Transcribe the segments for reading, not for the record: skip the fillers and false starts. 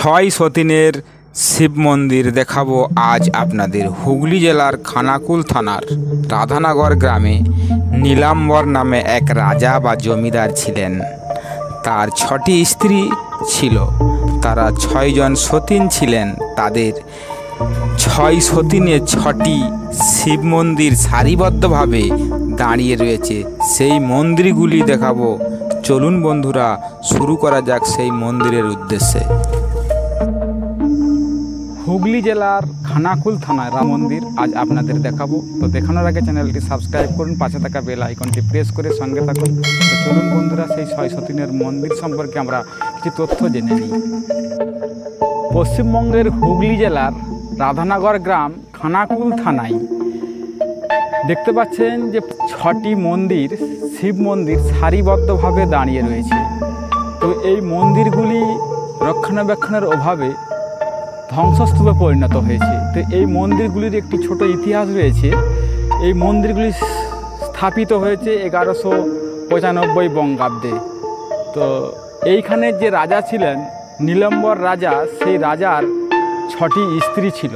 ছয় সতীনের শিব মন্দির দেখাবো আজ আপনাদের। হুগলি জেলার খানাকুল থানার রাধানগর গ্রামে নীলাম্বর নামে এক রাজা বা জমিদার ছিলেন। তার 6টি স্ত্রী ছিল। তারা 6 জন সতীন ছিলেন। তাদের 6 সতীনে 6টি শিব মন্দির সারিবদ্ধভাবে দাঁড়িয়ে রয়েছে। সেই মন্দিরগুলি দেখাবো। চলুন বন্ধুরা, শুরু করা যাক সেই মন্দিরের উদ্দেশ্যে। হুগলি জেলার খানাকুল থানায় রাম মন্দির আজ আপনাদের দেখাবো। তো দেখানোর আগে চ্যানেলটি সাবস্ক্রাইব করুন, পাশে থাকা বেল আইকনটি প্রেস করে সঙ্গে থাকুন। তো চলুন বন্ধুরা, সেই 6 সতীনের মন্দির সম্পর্কে আমরা কিছু তথ্য জেনে নিই। পশ্চিমবঙ্গের হুগলি জেলার রাধানগর গ্রাম খানাকুল থানায় দেখতে পাচ্ছেন যে 6টি মন্দির, শিব মন্দির সারিবদ্ধভাবে দাঁড়িয়ে রয়েছে। তো এই মন্দিরগুলি রক্ষণাবেক্ষণের অভাবে ধ্বংসস্তূপে পরিণত হয়েছে। তো এই মন্দিরগুলির একটি ছোট ইতিহাস রয়েছে। এই মন্দিরগুলি স্থাপিত হয়েছে 1195 বঙ্গাব্দে। তো এইখানে যে রাজা ছিলেন নীলাম্বর রাজা, সেই রাজার 6টি স্ত্রী ছিল।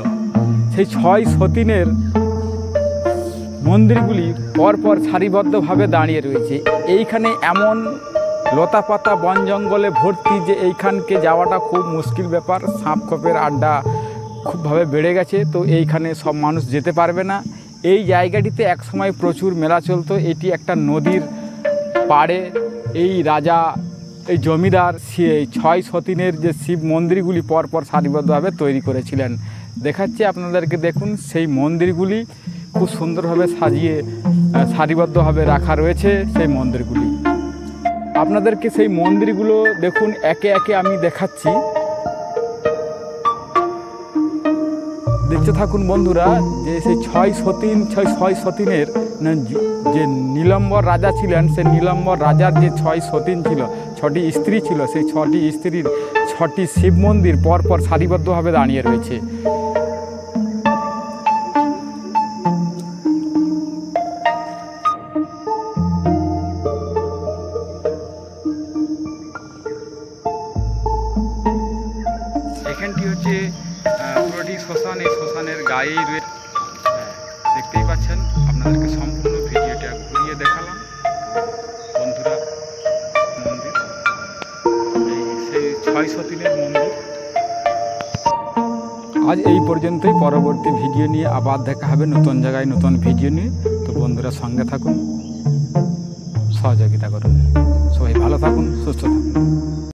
সেই 6 সতীনের মন্দিরগুলি পরপর সারিবদ্ধভাবে দাঁড়িয়ে রয়েছে। এইখানে এমন লতাপাতা বন জঙ্গলে ভর্তি যে এইখানকে যাওয়াটা খুব মুশকিল ব্যাপার। সাপ খোপের আড্ডা খুবভাবে বেড়ে গেছে। তো এইখানে সব মানুষ যেতে পারবে না। এই জায়গাটিতে একসময় প্রচুর মেলা চলতো। এটি একটা নদীর পাড়ে এই রাজা, এই জমিদার 6 সতীনের যে শিব মন্দিরগুলি পরপর সারিবদ্ধভাবে তৈরি করেছিলেন। দেখাচ্ছি আপনাদেরকে, দেখুন সেই মন্দিরগুলি খুব সুন্দরভাবে সাজিয়ে সারিবদ্ধভাবে রাখা রয়েছে। সেই মন্দিরগুলি আপনাদেরকে, সেই মন্দিরগুলো দেখুন, একে একে আমি দেখাচ্ছি, দেখতে থাকুন বন্ধুরা। যে সেই 6 সতীনের যে নীলাম্বর রাজা ছিলেন, সেই নীলাম্বর রাজার যে 6 সতীন ছিল, 6টি স্ত্রী ছিল, সেই 6টি স্ত্রীর 6টি শিব মন্দির পরপর সারিবদ্ধভাবে দাঁড়িয়ে রয়েছে। এখানটি হচ্ছে পুরোটি শ্মশান। এই শ্মশানের গায়েই রয়েছে, দেখতেই পাচ্ছেন। আপনাদেরকে সম্পূর্ণ ভিডিওটা ঘুরিয়ে দেখালাম বন্ধুরা। মন্দির সেই 6 সতীনের মন্দির। আজ এই পর্যন্তই। পরবর্তী ভিডিও নিয়ে আবার দেখা হবে, নতুন জায়গায় নতুন ভিডিও নিয়ে। তো বন্ধুরা সঙ্গে থাকুন, সহযোগিতা করুন। সবাই ভালো থাকুন, সুস্থ থাকুন।